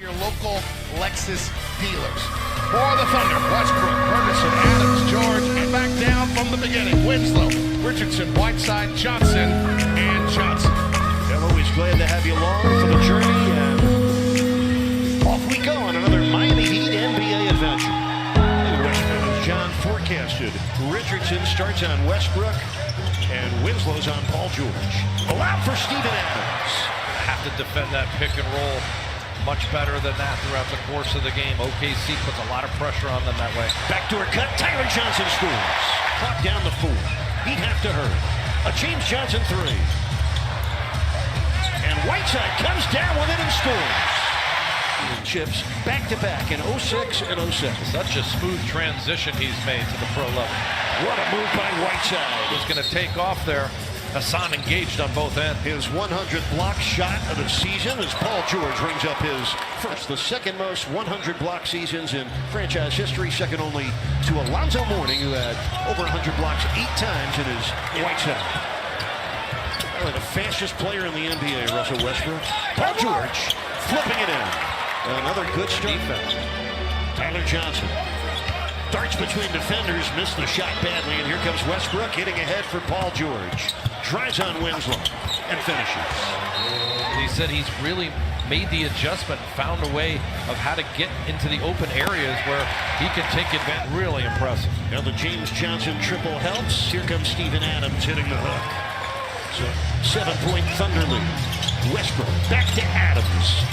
Your local Lexus dealers. For the Thunder, Westbrook, Ferguson, Adams, George, and back down from the beginning. Winslow, Richardson, Whiteside, Johnson, and Johnson. I'm always glad to have you along for the journey, and off we go on another Miami Heat NBA adventure. Westbrook, as John forecasted, Richardson starts on Westbrook, and Winslow's on Paul George. Allowed for Steven Adams. Have to defend that pick and roll much better than that throughout the course of the game. OKC puts a lot of pressure on them that way. Backdoor cut, Tyler Johnson scores. Clock down to 4. He'd have to hurt. A James Johnson 3. And Whiteside comes down with it and scores. Chips back-to-back in 06 and 07. Such a smooth transition he's made to the pro level. What a move by Whiteside. He's going to take off there. Hassan engaged on both ends. His 100th block shot of the season as Paul George rings up his first. The second most 100 block seasons in franchise history, second only to Alonzo Mourning, who had over 100 blocks 8 times in his Whiteside. Probably the fastest player in the NBA, Russell Westbrook. Paul George flipping it in. Another good start. Defense. Tyler Johnson. Darts between defenders, missed the shot badly, and here comes Westbrook hitting ahead for Paul George. Drives on Winslow and finishes. He said he's really made the adjustment, found a way of how to get into the open areas where he can take advantage. Really impressive. Now the James Johnson triple helps. Here comes Steven Adams hitting the hook. So 7-point Thunder lead. Westbrook back to Adams.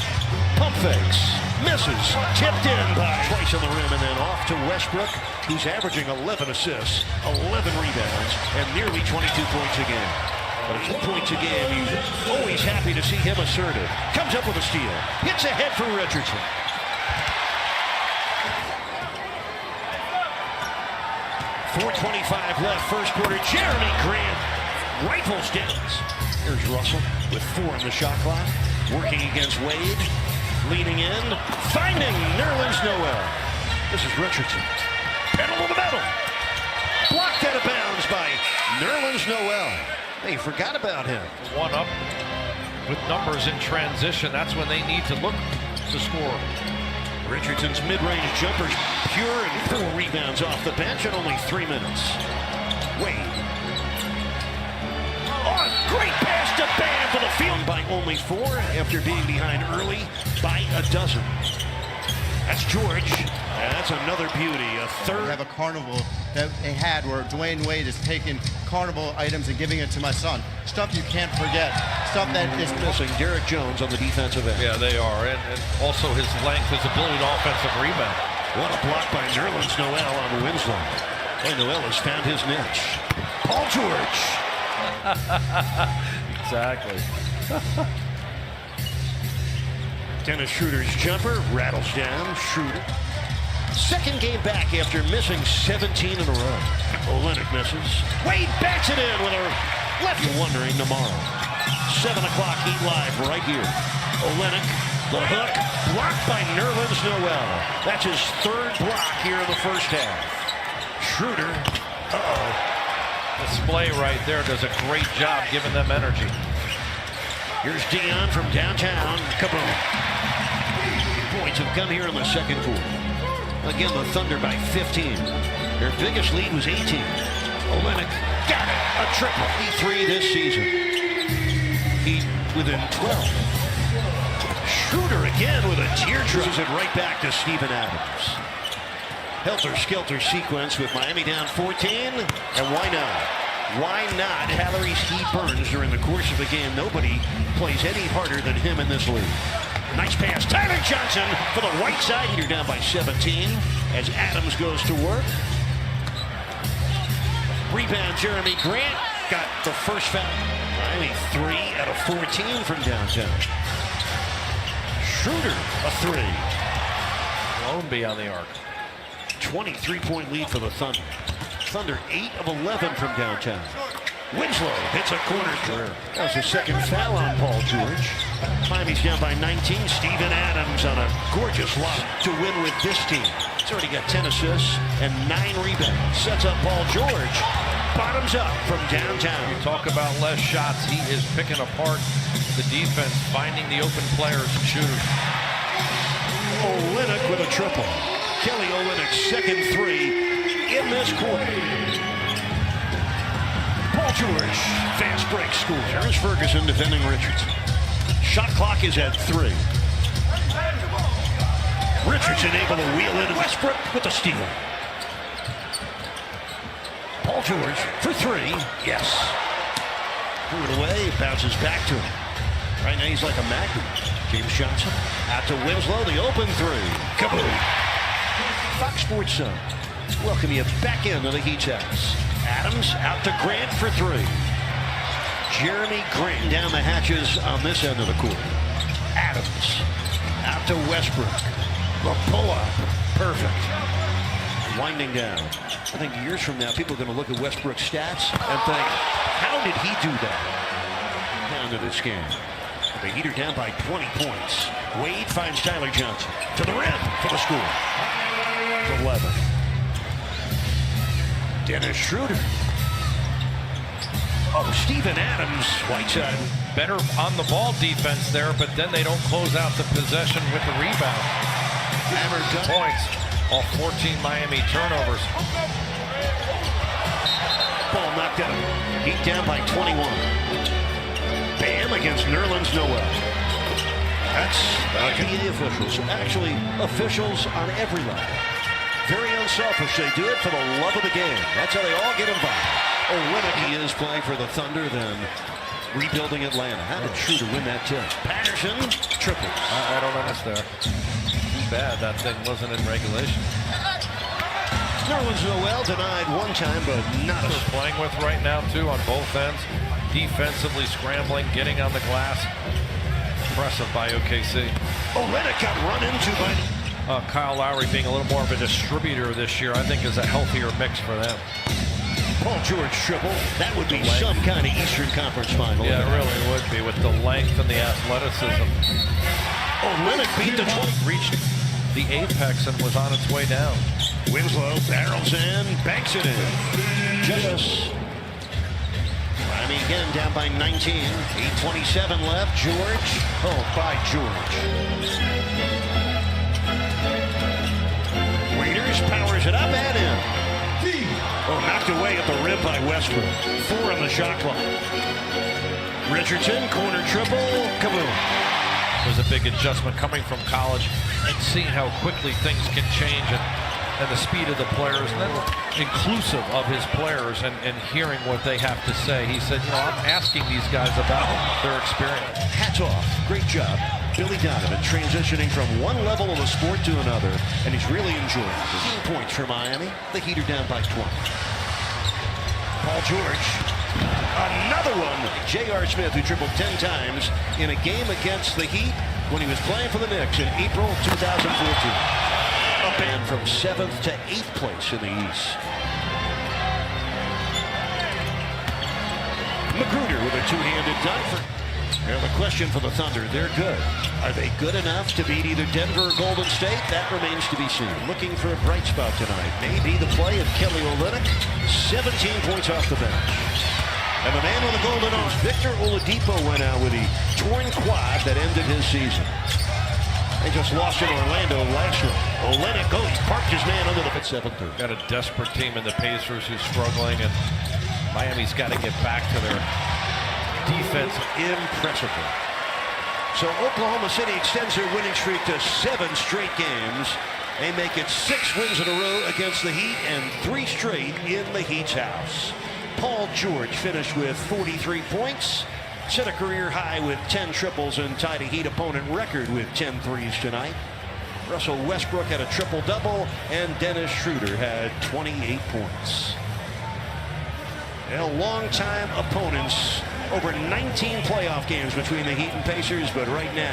Pump fakes. Misses. Tipped in by twice on the rim and then off to Westbrook, who's averaging 11 assists, 11 rebounds, and nearly 22 points a game. But at 2 points a game, you're always happy to see him assertive. Comes up with a steal. Hits ahead for Richardson. .425 left, first quarter. Jeremy Grant rifles down. Here's Russell with 4 on the shot clock. Working against Wade. Leaning in, finding Nerlens Noel. This is Richardson. Pedal to the metal. Blocked out of bounds by Nerlens Noel. They forgot about him. One up with numbers in transition. That's when they need to look to score. Richardson's mid-range jumpers pure and 4 rebounds off the bench in only 3 minutes. Wade. Oh, great pass to Bam for the field by only 4 after being behind early by a dozen. That's George. And that's another beauty. A third. We have a carnival that they had where Dwayne Wade is taking carnival items and giving it to my son. Stuff you can't forget. Stuff that is missing. Derek Jones on the defensive end. Yeah, they are. And also his length, his ability to offensive rebound. What a block by Nerlens Noel on Winslow. And Noel has found his niche. Paul George. Exactly. Dennis Schroeder's jumper rattles down. Schroeder. Second game back after missing 17 in a row. Olynyk misses. Wade backs it in with a left. Wondering tomorrow. 7 o'clock Heat Live right here. Olynyk, the hook, blocked by Nerlens Noel. That's his 3rd block here in the first half. Schroeder. Display right there does a great job giving them energy. Here's Dion from downtown. Kaboom. Points have come here in the second quarter. Again, the Thunder by 15. Their biggest lead was 18. Olynyk got it. A triple. 3 this season. Heat within 12. Schroeder again with a teardrop. This is it right back to Steven Adams. Helter-skelter sequence with Miami down 14. And why not? Why not? Calories he burns during the course of the game. Nobody plays any harder than him in this league. Nice pass. Tyler Johnson for the right side. You're down by 17 as Adams goes to work. Rebound, Jeremy Grant. Got the first foul. Miami 3 out of 14 from downtown. Schroeder, a 3. Lombe on the arc. 23-point lead for the Thunder. Thunder 8 of 11 from downtown. Winslow hits a corner career. That was his second foul on Paul George. Miami's down by 19. Steven Adams on a gorgeous lob to win with this team. He's already got 10 assists and 9 rebounds. Sets up Paul George. Bottoms up from downtown. You talk about less shots. He is picking apart the defense, finding the open players and shooters. Olynyk with a triple. Kelly Olynyk's second three in this quarter. Paul George, fast break score. Terrence Ferguson defending Richardson. Shot clock is at 3. Richardson able to wheel in. Westbrook with the steal. Paul George for 3. Yes. Threw it away. Bounces back to him. Right now he's like a magnet. James Johnson out to Winslow. The open 3. Kaboom. Fox Sports Sun. Welcome you back into the Heat's house. Adams out to Grant for 3. Jeremy Grant down the hatches on this end of the court. Adams out to Westbrook. The pull-up. Perfect. Winding down. I think years from now, people are going to look at Westbrook's stats and think, how did he do that? Down to this game. The Heat are down by 20 points. Wade finds Tyler Johnson to the rim for the score. 11. Dennis Schroeder. Oh, Steven Adams, Whiteside. Better on the ball defense there, but then they don't close out the possession with the rebound. Hammer done. Points. All 14 Miami turnovers. Ball knocked out. Heat down by 21. Bam against Nerlens Noel. That's NBA officials. Actually, officials on every level. Very unselfish. They do it for the love of the game. That's how they all get involved. Olynyk is playing for the Thunder, then rebuilding Atlanta. How did Schroeder win that tip? Patterson, triple. I don't understand. Too bad that thing wasn't in regulation. Nerlens Noel denied one time, but not a... They're playing with right now, too, on both ends. Defensively scrambling, getting on the glass. Impressive by OKC. Olynyk got run into by... Kyle Lowry being a little more of a distributor this year, I think, is a healthier mix for them. Paul George triple. That would be some kind of Eastern Conference final. Yeah, it really would be with the length and the athleticism. Olynyk beat the 20. Reached the apex and was on its way down. Winslow barrels in, banks it in. Just Miami again down by 19. 8:27 left. George. Oh, by George. Waiters powers it up and in. Oh, knocked away at the rim by Westbrook. 4 on the shot clock. Richardson, corner triple, kaboom. It was a big adjustment coming from college and seeing how quickly things can change and the speed of the players, and then inclusive of his players and hearing what they have to say. He said, you know, I'm asking these guys about their experience. Hats off. Great job. Billy Donovan transitioning from one level of a sport to another, and he's really enjoying it. 15 points for Miami. The Heat are down by 20. Paul George. Another one. J.R. Smith, who tripled 10 times in a game against the Heat when he was playing for the Knicks in April 2014. Up and from 7th to 8th place in the East. Magruder with a two-handed dunk. Now the question for the Thunder, they're good. Are they good enough to beat either Denver or Golden State? That remains to be seen. Looking for a bright spot tonight. Maybe the play of Kelly Olynyk. 17 points off the bench. And the man with the golden arm, Victor Oladipo, went out with a torn quad that ended his season. They just lost in Orlando last night. Olynyk goes, parked his man under the 7-3. Got a desperate team in the Pacers who's struggling, and Miami's got to get back to their defense. Impressively. So Oklahoma City extends their winning streak to 7 straight games. They make it 6 wins in a row against the Heat and 3 straight in the Heat's house. Paul George finished with 43 points. Set a career high with 10 triples and tied a Heat opponent record with 10 threes tonight. Russell Westbrook had a triple-double, and Dennis Schroeder had 28 points. Long-time opponents, over 19 playoff games between the Heat and Pacers, but right now